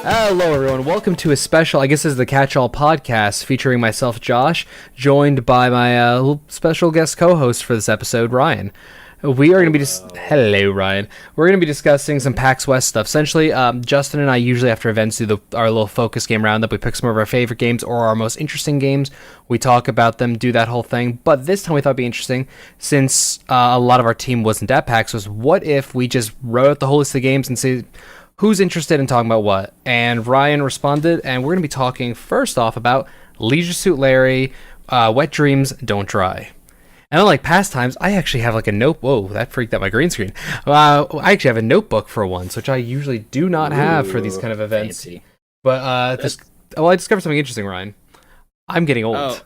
Hello, everyone. Welcome to a special, I guess this is the Catch-All podcast featuring myself, Josh, joined by my little special guest co-host for this episode, Ryan. We are going to be hello, Ryan. We're going to be discussing some PAX West stuff. Essentially, Justin and I usually after events do our little focus game roundup. We pick some of our favorite games or our most interesting games. We talk about them, do that whole thing. But this time we thought it'd be interesting, since a lot of our team wasn't at PAX, was what if we just wrote out the whole list of games and see who's interested in talking about what? And Ryan responded, and we're going to be talking first off about Leisure Suit Larry, Wet Dreams Don't Dry. And unlike past times, I actually have like a note. Whoa, that freaked out my green screen. I actually have a notebook for once, which I usually do not have for these kind of events. Fancy. But I discovered something interesting, Ryan. I'm getting old. Oh,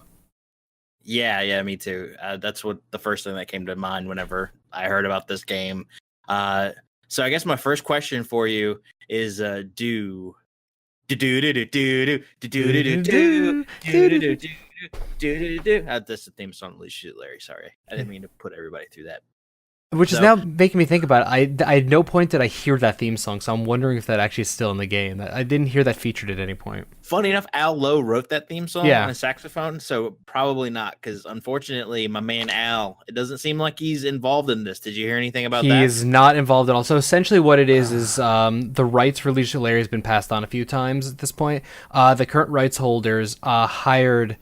yeah, me too. That's what the first thing that came to mind whenever I heard about this game. So I guess my first question for you is do that's the theme song of Leisure Suit Larry. Sorry, I didn't mean to put everybody through that. Which is now making me think about it. I at no point did I hear that theme song, so I'm wondering if that actually is still in the game. I didn't hear that featured at any point. Funny enough, Al Lowe wrote that theme song Yeah. on a saxophone, so probably not, because unfortunately, my man Al, it doesn't seem like he's involved in this. Did you hear anything about that? He is not involved at all. So essentially what it is the rights for Leisure Suit Larry has been passed on a few times at this point. The current rights holders hired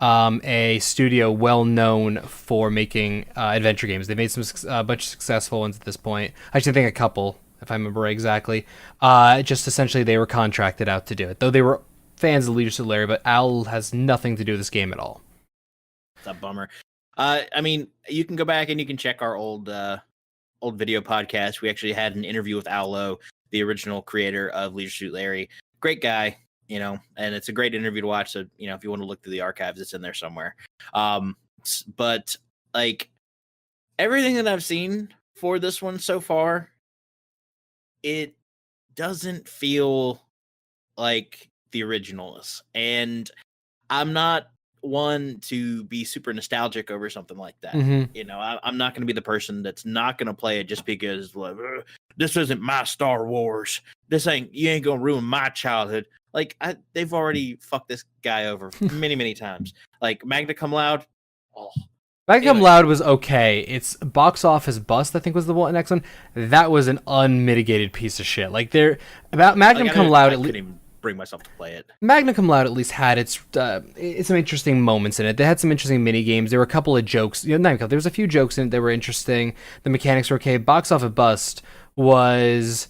a studio well known for making adventure games. They made a bunch of successful ones at this point. I actually think a couple, if I remember exactly. Just essentially they were contracted out to do it, though they were fans of Leisure Suit Larry, but Al has nothing to do with this game at all. It's a bummer. I mean, you can go back and you can check our old video podcast. We actually had an interview with Al Lowe, the original creator of Leisure Suit Larry. Great guy. And it's a great interview to watch. So, if you want to look through the archives, it's in there somewhere. But like everything that I've seen for this one so far, it doesn't feel like the originals. And I'm not one to be super nostalgic over something like that. Mm-hmm. I'm not going to be the person that's not going to play it just because like, this isn't my Star Wars. You ain't going to ruin my childhood. Like, they've already fucked this guy over many, many times. Like, Magna Cum Laude. Magna Cum Laude was okay. It's box office bust, I think, was the next one. That was an unmitigated piece of shit. Like, Magna Cum Laude. I couldn't even bring myself to play it. Magna Cum Laude at least had its some interesting moments in it. They had some interesting mini games. There were a couple of jokes. There was a few jokes in it that were interesting. The mechanics were okay. Box office bust was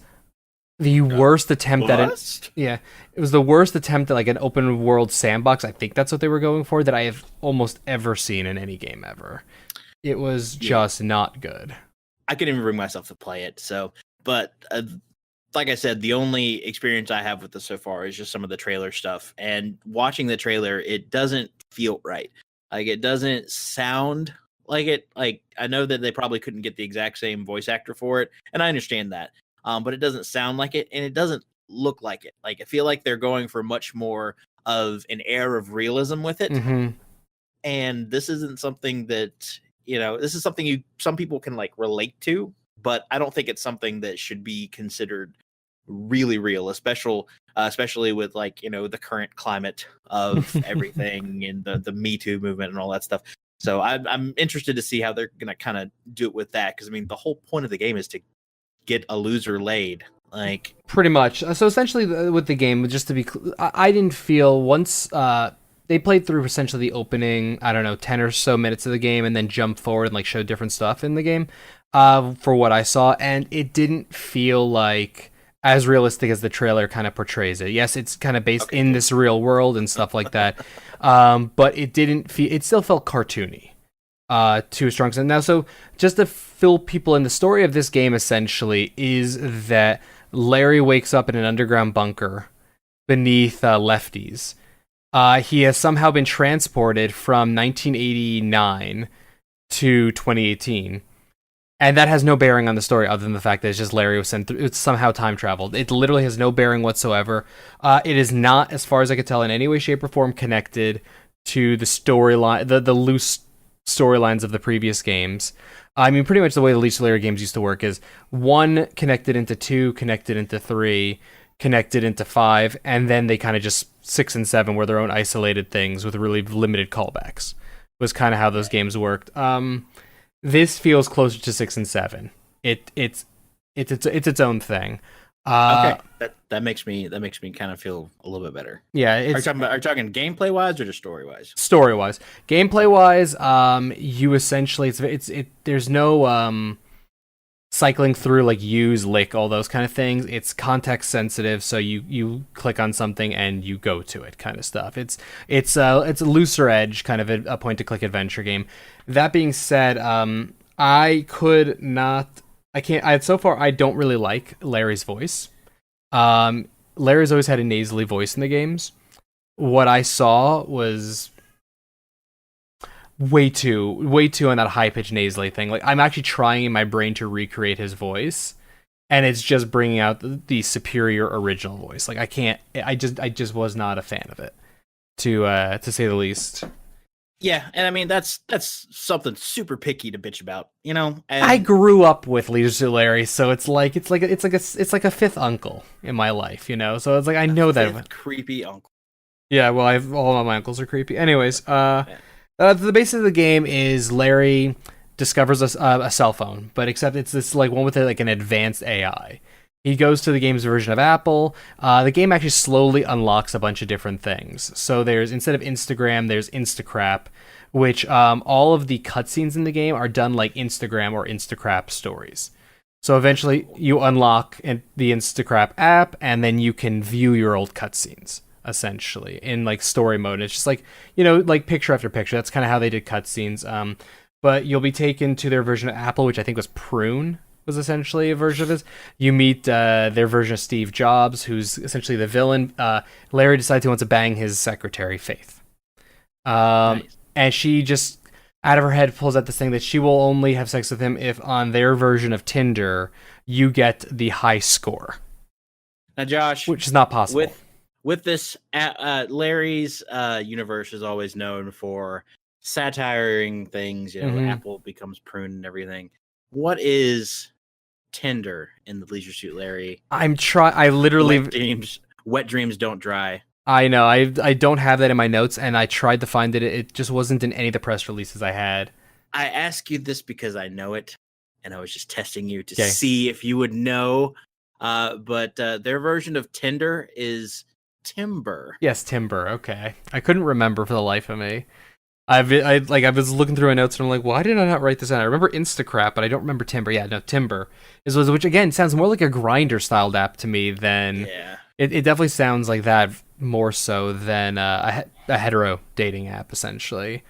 the worst attempt at it. Yeah, it was the worst attempt at like an open world sandbox. I think that's what they were going for, that I have almost ever seen in any game ever. It was just not good. I couldn't even bring myself to play it. But like I said, the only experience I have with this so far is just some of the trailer stuff. And watching the trailer, it doesn't feel right. Like, it doesn't sound like it. Like, I know that they probably couldn't get the exact same voice actor for it, and I understand that. But it doesn't sound like it, and it doesn't look like it. Like, I feel like they're going for much more of an air of realism with it. Mm-hmm. And this isn't something that, this is something some people can like relate to, but I don't think it's something that should be considered really real, especially with like, the current climate of everything and the Me Too movement and all that stuff. So I'm interested to see how they're going to kind of do it with that. Cause I mean, the whole point of the game is to get a loser laid, like pretty much. So essentially with the game, just to be I didn't feel once they played through essentially the opening, 10 or so minutes of the game and then jumped forward and like showed different stuff in the game for what I saw, and it didn't feel like as realistic as the trailer kind of portrays it. Yes, it's kind of based in this real world and stuff like that, but it still felt cartoony to a strong extent. Now, so just to fill people in, the story of this game essentially is that Larry wakes up in an underground bunker beneath Lefties. He has somehow been transported from 1989 to 2018. And that has no bearing on the story other than the fact that it's just Larry was sent through. It's somehow time traveled. It literally has no bearing whatsoever. It is not, as far as I could tell, in any way, shape, or form connected to the storyline, the loose storylines of the previous games. I mean, pretty much the way the Leisure Suit Larry games used to work is 1 connected into 2, connected into 3, connected into 5, and then they kind of just 6 and 7 were their own isolated things with really limited callbacks. Was kind of how those games worked. This feels closer to 6 and 7. It's its own thing. Okay, that makes me kind of feel a little bit better. Yeah, Are you talking gameplay wise or just story wise? Story wise, gameplay wise, you essentially there's no cycling through like use, lick, all those kind of things. It's context sensitive, so you click on something and you go to it, kind of stuff. It's a looser edge, kind of a point and click adventure game. That being said, so far I don't really like Larry's voice. Larry's always had a nasally voice in the games. What I saw was way too on that high pitched nasally thing. Like, I'm actually trying in my brain to recreate his voice, and it's just bringing out the superior original voice. Like, I just was not a fan of it, to say the least. Yeah, and I mean that's something super picky to bitch about, you know. And I grew up with Leisure Suit Larry, so it's like a fifth uncle in my life, you know. So it's like I know that creepy uncle. Yeah, well, all of my uncles are creepy. Anyways, the basis of the game is Larry discovers a cell phone, but except it's this like one with like an advanced AI. He goes to the game's version of Apple. The game actually slowly unlocks a bunch of different things. So there's, instead of Instagram, there's Instacrap, which all of the cutscenes in the game are done like Instagram or Instacrap stories. So eventually you unlock the Instacrap app, and then you can view your old cutscenes, essentially, in like story mode. It's just like, you know, like picture after picture. That's kind of how they did cutscenes. But you'll be taken to their version of Apple, which I think was Prune, was essentially a version of this. You meet their version of Steve Jobs, who's essentially the villain. Larry decides he wants to bang his secretary, Faith. Nice. And she just, out of her head, pulls out this thing that she will only have sex with him if on their version of Tinder, you get the high score. Now, Josh, which is not possible. With this, Larry's universe is always known for satiring things. You know, Apple becomes Prune and everything. What is Tinder in the Leisure Suit Larry? I literally wet dreams don't dry. I know. I don't have that in my notes, and I tried to find it. It just wasn't in any of the press releases I had. I ask you this because I know it, and I was just testing you to see if you would know. But their version of Tinder is Timber. Yes, Timber. Okay, I couldn't remember for the life of me. I was looking through my notes and I'm like, why did I not write this down? I remember Instacrap, but I don't remember Timber. Yeah, no, Timber which again sounds more like a Grindr styled app to me than it definitely sounds like that more so than a hetero dating app, essentially.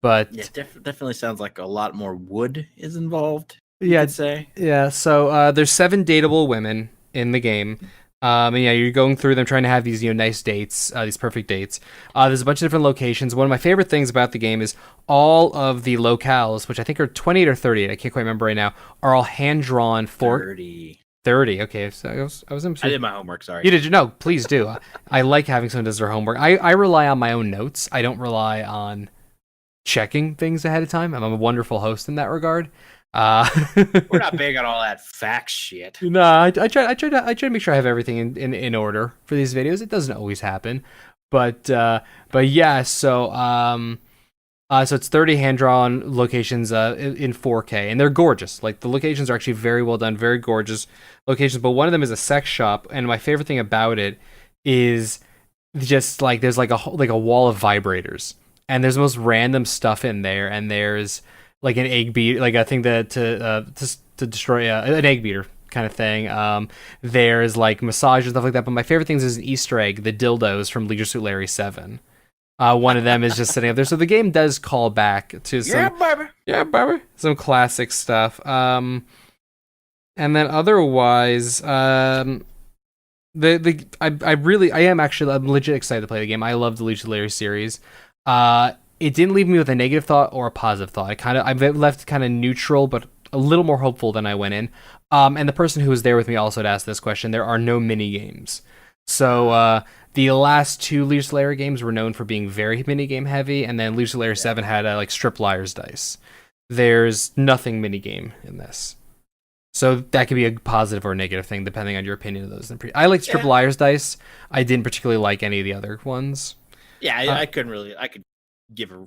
But yeah, definitely sounds like a lot more wood is involved. Yeah, I'd say. Yeah. So there's 7 dateable women in the game. And yeah, you're going through them trying to have these, you know, nice dates, these perfect dates. There's a bunch of different locations. One of my favorite things about the game is all of the locales, which I think are 28 or 38, I can't quite remember right now, are all hand-drawn for 30. Okay, so I was I did my homework, sorry. You did? No, please do. I like having someone does their homework. I rely on my own notes. I don't rely on checking things ahead of time. I'm a wonderful host in that regard. We're not big on all that fact shit. No, I try to make sure I have everything in order for these videos. It doesn't always happen, but yeah. So it's 30 hand-drawn locations in 4K, and they're gorgeous. Like, the locations are actually very well done, very gorgeous locations. But one of them is a sex shop, and my favorite thing about it is just like there's like a wall of vibrators, and there's the most random stuff in there, and there's like an egg beater, like a thing to destroy an egg beater kind of thing. There's like massage and stuff like that. But my favorite things is an Easter egg, the dildos from Leisure Suit Larry 7. One of them is just sitting up there. So the game does call back to some classic stuff. And then otherwise, I'm legit excited to play the game. I love the Leisure Suit Larry series. It didn't leave me with a negative thought or a positive thought. I've left kind of neutral, but a little more hopeful than I went in. And the person who was there with me also had asked this question. There are no mini games. So the last 2 Leisure Suit Larry games were known for being very mini game heavy, and then Leisure Suit Larry 7 had like strip liar's dice. There's nothing mini game in this. So that could be a positive or a negative thing depending on your opinion of those. I liked Triple Yeah, Liar's Dice. I didn't particularly like any of the other ones. yeah. Uh, I couldn't really. I could give a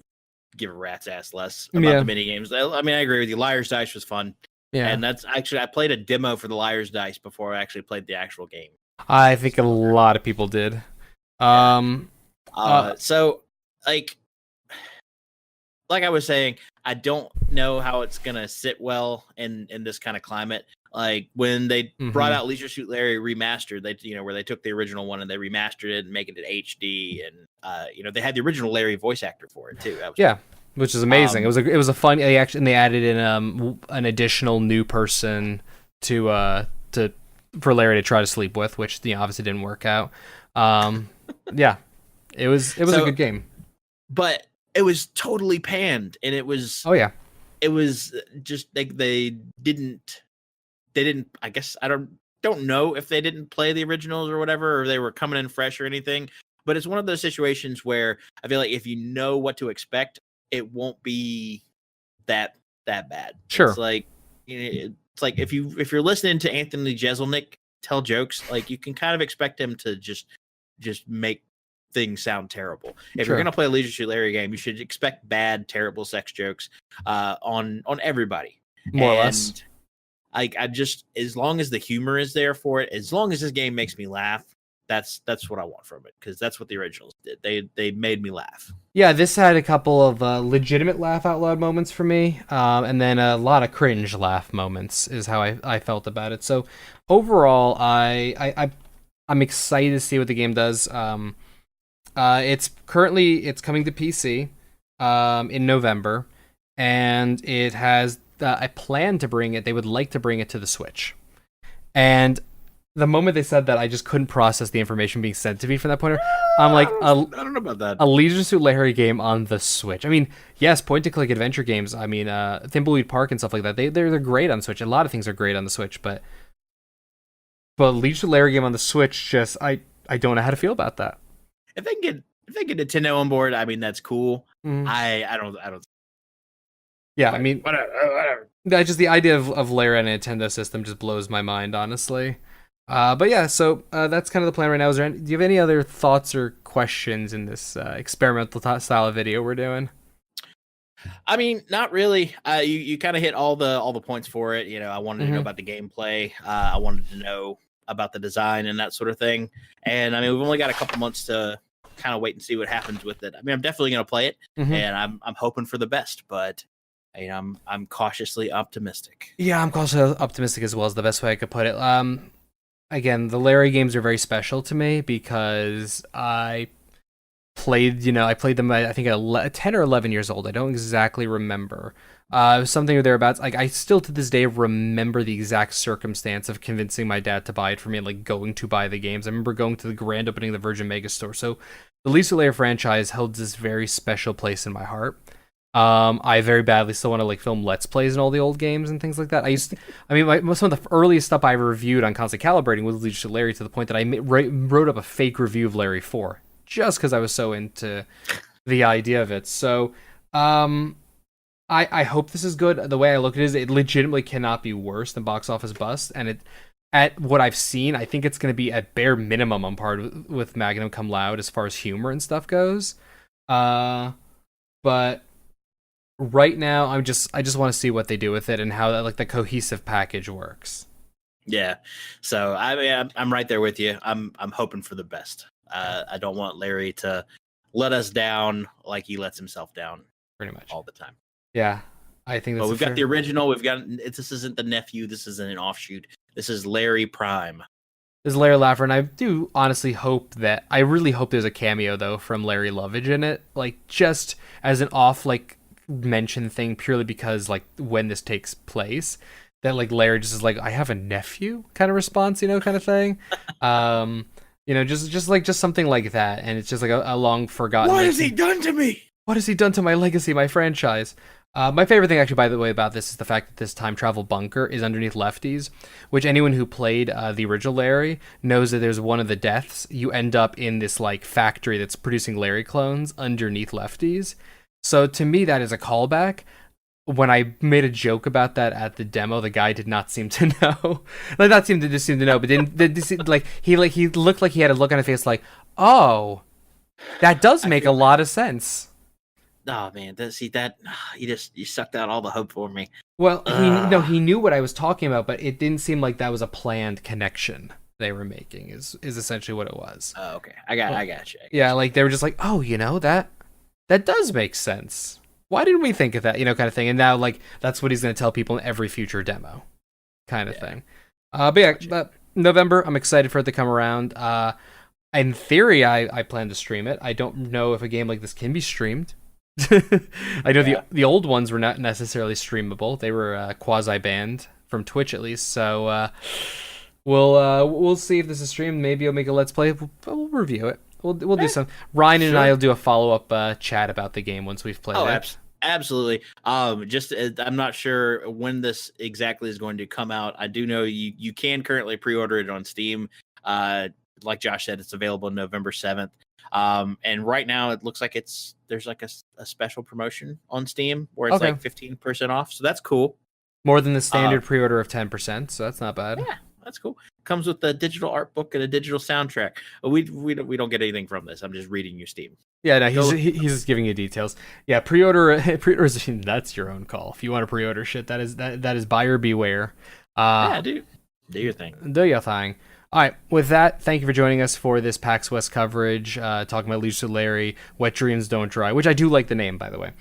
rat's ass less about yeah, the mini games. I mean, I agree with you. Liar's Dice was fun, yeah. and that's actually I played a demo for the Liar's Dice before I actually played the actual game. I think a lot of people did. Yeah. Um, uh, So like I was saying, I don't know how it's gonna sit well in this kind of climate. Like when they brought mhm. out Leisure Suit Larry remastered, they where they took the original one and they remastered it and make it HD, and they had the original Larry voice actor for it too. That was Yeah, which is amazing. um It was a fun. They added in an additional new person to for Larry to try to sleep with, which obviously didn't work out. Um, yeah, it was a so good game. but it was totally panned, and it was Oh yeah, just like they didn't. I guess I don't know if they didn't play the originals or whatever, or they were coming in fresh or anything. But it's one of those situations where I feel like if you know what to expect, it won't be that bad. sure, It's like if you're listening to Anthony Jeselnik tell jokes, like you can kind of expect him to just make things sound terrible. If you're sure, gonna play a Leisure Suit Larry game, you should expect bad, terrible sex jokes on everybody. more or less. And I just, as long as the humor is there for it, as long as this game makes me laugh, that's what I want from it, because that's what the originals did. They made me laugh. Yeah, this had a couple of legitimate laugh out loud moments for me, and then a lot of cringe laugh moments is how I felt about it. So overall, I'm excited to see what the game does. It's coming to PC in November, and it has a plan to bring it. They would like to bring it to the Switch, and the moment they said that, I just couldn't process the information being sent to me from that point. I'm like, I don't know about that. a Leisure Suit Larry game on the Switch. I mean, yes, point and click adventure games. I mean, Thimbleweed Park and stuff like that. They're great on Switch. A lot of things are great on the Switch, but Leisure Suit Larry game on the Switch, just I don't know how to feel about that. If they get Nintendo on board, I mean that's cool. Mm. I don't. Yeah, I mean, Whatever. that just the idea of Larry on a Nintendo system just blows my mind, honestly. But yeah, so that's kind of the plan right now. Do you have any other thoughts or questions in this experimental style of video we're doing? I mean, not really. You kind of hit all the points for it. I wanted to know about the gameplay. I wanted to know about the design and that sort of thing. And I mean, we've only got a couple months to kind of wait and see what happens with it. I mean, I'm definitely going to play it, and I'm hoping for the best. But I'm cautiously optimistic. Yeah, I'm also optimistic as well, is the best way I could put it. Again, the Larry games are very special to me because I played them, I think, at 10 or 11 years old. I don't exactly remember. It was something or thereabouts. Like, I still to this day remember the exact circumstance of convincing my dad to buy it for me and like going to buy the games. I remember going to the grand opening of the Virgin Megastore. So the Lisa Lair franchise held this very special place in my heart. I very badly still want to like film Let's Plays and all the old games and things like that. Some of the earliest stuff I reviewed on Constant Calibrating was Leisure Suit Larry, to the point that I wrote up a fake review of Larry 4 just because I was so into the idea of it. So, I hope this is good. The way I look at it is, it legitimately cannot be worse than Box Office Bust, and at what I've seen, I think it's going to be at bare minimum on par with Magnum Cum Laude as far as humor and stuff goes. But right now, I just want to see what they do with it and how like the cohesive package works. Yeah. So I mean, I'm right there with you. I'm hoping for the best. I don't want Larry to let us down like he lets himself down Pretty much all the time. Yeah, I think that's. But we've got the original. This isn't the nephew. This isn't an offshoot. This is Larry Prime. This is Larry Laffer, and I do honestly hope that, I really hope there's a cameo though from Larry Lovage in it, like just as an off like mention thing, purely because like when this takes place, that like Larry just is like, I have a nephew kind of response, kind of thing. Just something like that, and it's just like a long forgotten. What has he done to me? What has he done to my legacy, my franchise? My favorite thing, actually, by the way, about this is the fact that this time travel bunker is underneath Lefties, which anyone who played the original Larry knows that there's one of the deaths. You end up in this like factory that's producing Larry clones underneath Lefties. So to me, that is a callback. when I made a joke about that at the demo, the guy did not seem to know. Like, not seem to just seem to know, but he looked like he had a look on his face like, oh, that does I make a feel lot of sense. Oh man, that you sucked out all the hope for me. Well, Ugh. he knew what I was talking about, but it didn't seem like that was a planned connection they were making. Is essentially what it was. Oh, okay, Well, I got you. yeah, like they were just like, oh, that does make sense. Why didn't we think of that? Kind of thing. And now, like, that's what he's going to tell people in every future demo, kind of thing. But yeah, Gotcha. but November, I'm excited for it to come around. In theory, I plan to stream it. I don't know if a game like this can be streamed. I know Yeah. the old ones were not necessarily streamable. They were quasi banned from Twitch at least. So we'll see if this is streamed. Maybe I'll make a let's play. We'll review it. We'll do some. Ryan and I Sure. will do a follow up chat about the game once we've played Oh, it. absolutely. Just I'm not sure when this exactly is going to come out. I do know you can currently pre-order it on Steam. Like Josh said, it's available November 7th. And right now it looks like there's like a special promotion on Steam where it's Okay, like 15% off. So that's cool. more than the Uh, standard pre order of 10%. So that's not bad. yeah, that's cool. Comes with a digital art book and a digital soundtrack. We don't get anything from this. I'm just reading your Steam. Yeah, no, Go. he's just giving you details. Yeah, pre-order that's your own call. If you want to pre-order shit, that is buyer beware. Yeah, dude. Do your thing. Do your thing. All right, with that, thank you for joining us for this PAX West coverage, talking about Leisure Larry, Wet Dreams Don't Dry, which I do like the name, by the way.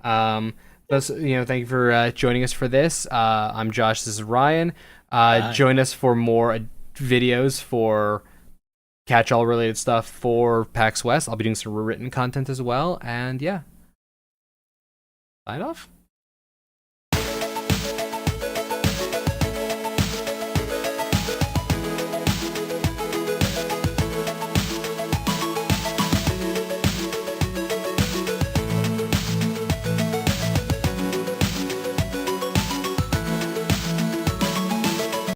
Thank you for joining us for this. I'm Josh. This is Ryan. Join us for more videos for catch-all related stuff for PAX West. I'll be doing some written content as well, and yeah, sign off.